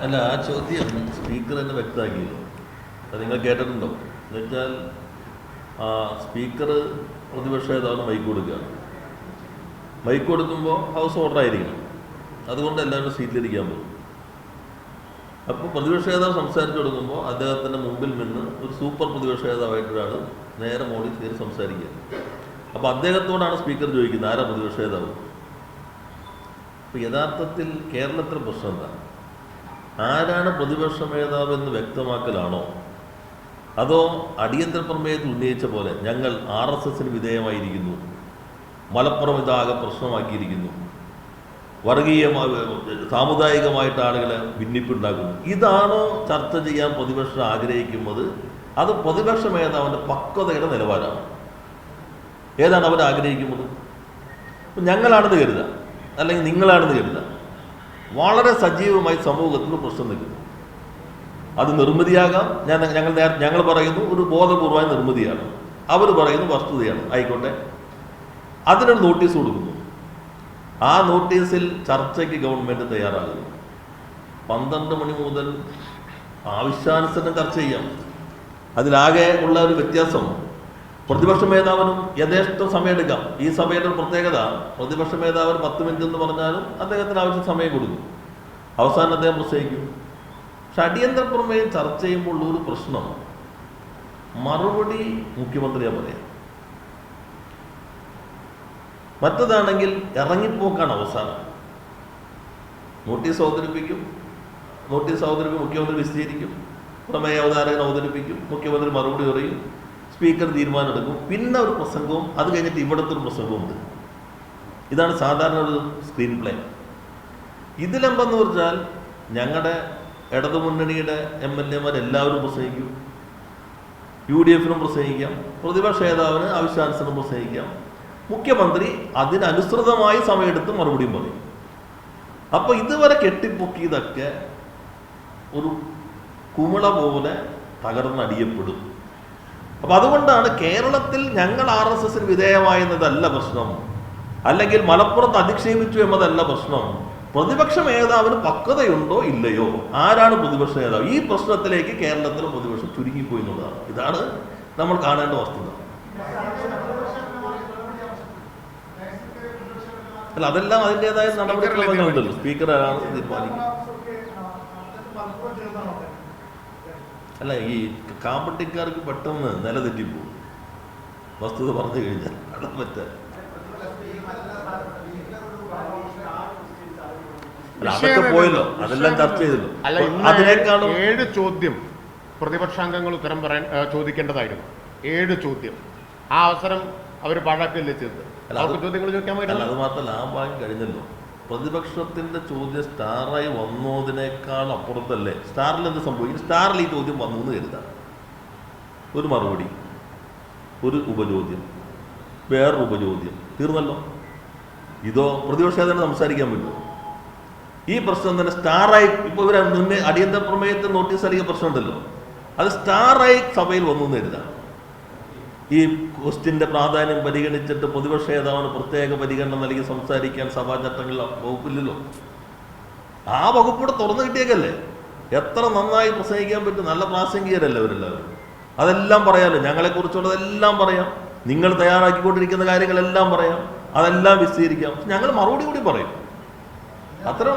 അല്ല, ആ ചോദ്യം സ്പീക്കർ തന്നെ വ്യക്തമാക്കിയല്ലോ. അത് നിങ്ങൾ കേട്ടിട്ടുണ്ടോ? എന്നുവെച്ചാൽ സ്പീക്കർ പ്രതിപക്ഷ നേതാവിന് മൈക്ക് കൊടുക്കുകയാണ്. മൈക്ക് കൊടുക്കുമ്പോൾ ഹൗസ് ഓർഡർ ആയിരിക്കണം. അതുകൊണ്ട് എല്ലാവരും സീറ്റിലിരിക്കാൻ പോകും. അപ്പോൾ പ്രതിപക്ഷ നേതാവ് സംസാരിച്ചു കൊടുക്കുമ്പോൾ അദ്ദേഹത്തിൻ്റെ മുമ്പിൽ നിന്ന് ഒരു സൂപ്പർ പ്രതിപക്ഷ നേതാവായിട്ടൊരാൾ നേരെ മോഡി കയറി സംസാരിക്കുക. അപ്പോൾ അദ്ദേഹത്തോടാണ് സ്പീക്കർ ചോദിക്കുന്നത്, ആരാ പ്രതിപക്ഷ നേതാവ്? അപ്പോൾ യഥാർത്ഥത്തിൽ കേരളത്തിലെ പ്രശ്നം എന്താ? ആരാണ് പ്രതിപക്ഷ നേതാവ് എന്ന് വ്യക്തമാക്കലാണോ, അതോ അടിയന്തര പ്രമേയത്തിൽ ഉന്നയിച്ച പോലെ ഞങ്ങൾ RSSന് വിധേയമായിരിക്കുന്നു, മലപ്പുറം ഇതാകെ പ്രശ്നമാക്കിയിരിക്കുന്നു, സാമുദായികമായിട്ട് ആളുകളെ ഭിന്നിപ്പുണ്ടാക്കുന്നു, ഇതാണോ ചർച്ച ചെയ്യാൻ പ്രതിപക്ഷം ആഗ്രഹിക്കുന്നത്? അത് പ്രതിപക്ഷ നേതാവിൻ്റെ പക്വതയുടെ നിലവാരമാണ്. ഏതാണ് അവർ ആഗ്രഹിക്കുന്നത്? ഞങ്ങളാണെന്ന് കരുതുക, അല്ലെങ്കിൽ നിങ്ങളാണെന്ന് കരുതുക, വളരെ സജീവമായി സമൂഹത്തിൽ പ്രശ്നം നിൽക്കുന്നു. അത് നിർമ്മിതിയാകാം. ഞങ്ങൾ പറയുന്നു ഒരു ബോധപൂർവമായ നിർമ്മിതിയാണ്, അവർ പറയുന്നു വസ്തുതയാണ്, ആയിക്കോട്ടെ. അതിനൊരു നോട്ടീസ് കൊടുക്കുന്നു. ആ നോട്ടീസിൽ ചർച്ചയ്ക്ക് ഗവൺമെൻറ് തയ്യാറാകുന്നു. 12 മണി മുതൽ ആവശ്യാനുസരണം ചർച്ച ചെയ്യാം. അതിലാകെ ഉള്ള ഒരു വ്യത്യാസം, പ്രതിപക്ഷ മേധാവിനും യഥേഷ്ടം സമയമെടുക്കാം. ഈ സഭയുടെ ഒരു പ്രത്യേകത, പ്രതിപക്ഷ മേധാവിന് 10 മിനിറ്റ് എന്ന് പറഞ്ഞാലും അദ്ദേഹത്തിന് ആവശ്യം സമയം കൊടുക്കും. അവസാനം അദ്ദേഹം പ്രസംഗിക്കും. പക്ഷെ അടിയന്തര പ്രമേയം ചർച്ച ചെയ്യുമ്പോൾ ഒരു പ്രശ്നം, മറുപടി മുഖ്യമന്ത്രിയാ പറയാം. മറ്റതാണെങ്കിൽ ഇറങ്ങിപ്പോക്കാണ് അവസാനം. നോട്ടീസ് അവതരിപ്പിക്കും, മുഖ്യമന്ത്രി വിശദീകരിക്കും, പ്രമേയ അവതാരകൻ അവതരിപ്പിക്കും, മുഖ്യമന്ത്രി മറുപടി പറയും, സ്പീക്കർ തീരുമാനം എടുക്കും, പിന്നെ ഒരു പ്രസംഗവും, അത് കഴിഞ്ഞിട്ട് ഇവിടുത്തെ ഒരു പ്രസംഗവും ഉണ്ട്. ഇതാണ് സാധാരണ ഒരു സ്ക്രീൻ പ്ലേ. ഇതിലെന്തെന്ന് പറഞ്ഞാൽ ഞങ്ങളുടെ ഇടതുമുന്നണിയുടെ MLA എല്ലാവരും പ്രസംഗിക്കും, UDFനും പ്രസംഗിക്കാം, പ്രതിപക്ഷ നേതാവിന് ആവശ്യാനുസരണം പ്രസംഗിക്കാം, മുഖ്യമന്ത്രി അതിനനുസൃതമായി സമയമെടുത്ത് മറുപടിയും പറയും. അപ്പോൾ ഇതുവരെ കെട്ടിപ്പൊക്കിയതൊക്കെ ഒരു കുമിള പോലെ തകർന്നടിയപ്പെടും. അപ്പം അതുകൊണ്ടാണ് കേരളത്തിൽ ഞങ്ങൾ RSSന് വിധേയമായെന്നതല്ല പ്രശ്നം, അല്ലെങ്കിൽ മലപ്പുറത്ത് അധിക്ഷേപിച്ചു എന്നതല്ല പ്രശ്നം. പ്രതിപക്ഷ നേതാവിന് പക്വതയുണ്ടോ ഇല്ലയോ, ആരാണ് പ്രതിപക്ഷ നേതാവ്? ഈ പ്രശ്നത്തിലേക്ക് കേരളത്തിലെ പ്രതിപക്ഷം ചുരുങ്ങിപ്പോയി എന്നുള്ളതാണ്. ഇതാണ് നമ്മൾ കാണേണ്ട വസ്തുത. അല്ല, അതെല്ലാം അതിൻ്റെതായ നടപടിക്രമങ്ങളുണ്ടല്ലോ. സ്പീക്കറാണ് തീരുമാനിക്കുന്നത്. അല്ല, ഈ കാമ്പട്ടിക്കാർക്ക് പെട്ടെന്ന് നില തെറ്റിപ്പോകും വസ്തുത പറഞ്ഞു കഴിഞ്ഞാൽ. അത് പറ്റാൻ അതൊക്കെ പോയല്ലോ, അതെല്ലാം ചർച്ച ചെയ്തല്ലോ. അതിനേക്കാളും 7 ചോദ്യം പ്രതിപക്ഷാംഗങ്ങൾ ഉത്തരം പറയാൻ ചോദിക്കേണ്ടതായിരുന്നു. 7 ചോദ്യം. ആ അവസരം അവർ പാഴാക്കല്ലേ ചെയ്തത്. ചോദ്യങ്ങൾ ചോദിക്കാൻ പറ്റില്ല. അത് മാത്രമല്ല, ആ ഭാഗം കഴിഞ്ഞല്ലോ. പ്രതിപക്ഷത്തിന്റെ ചോദ്യം സ്റ്റാറായി വന്നതിനേക്കാൾ അപ്പുറത്തല്ലേ സ്റ്റാറിൽ എന്ത് സംഭവിക്കും? സ്റ്റാറിൽ ഈ ചോദ്യം വന്നു എന്ന് കരുതാം. ഒരു മറുപടി, ഒരു ഉപചോദ്യം, വേറൊരു ഉപചോദ്യം, തീർന്നല്ലോ. ഇതോ പ്രതിപക്ഷ നേതാവിന് സംസാരിക്കാൻ പറ്റുമോ? ഈ പ്രശ്നം തന്നെ സ്റ്റാറായി, ഇപ്പോൾ ഇവർ മുന്നേ അടിയന്തര പ്രമേയത്തിൽ നോട്ടീസ് നൽകിയ പ്രശ്നമുണ്ടല്ലോ, അത് സ്റ്റാറായി സഭയിൽ വന്നു എന്ന് കരുതാം. ഈ ക്വസ്റ്റിൻ്റെ പ്രാധാന്യം പരിഗണിച്ചിട്ട് പ്രതിപക്ഷ നേതാവിന് പ്രത്യേക പരിഗണന നൽകി സംസാരിക്കാൻ സഭാ ചട്ടങ്ങളിൽ വകുപ്പില്ലല്ലോ. ആ വകുപ്പോടെ തുറന്നു കിട്ടിയേക്കല്ലേ. എത്ര നന്നായി പ്രസംഗിക്കാൻ പറ്റും, നല്ല പ്രാസംഗികരല്ലേ അവരെല്ലാവരും. അതെല്ലാം പറയാമല്ലോ, ഞങ്ങളെക്കുറിച്ചുള്ളതെല്ലാം പറയാം, നിങ്ങൾ തയ്യാറാക്കിക്കൊണ്ടിരിക്കുന്ന കാര്യങ്ങളെല്ലാം പറയാം, അതെല്ലാം വിശദീകരിക്കാം. ഞങ്ങൾ മറുപടി കൂടി പറയും, അത്ര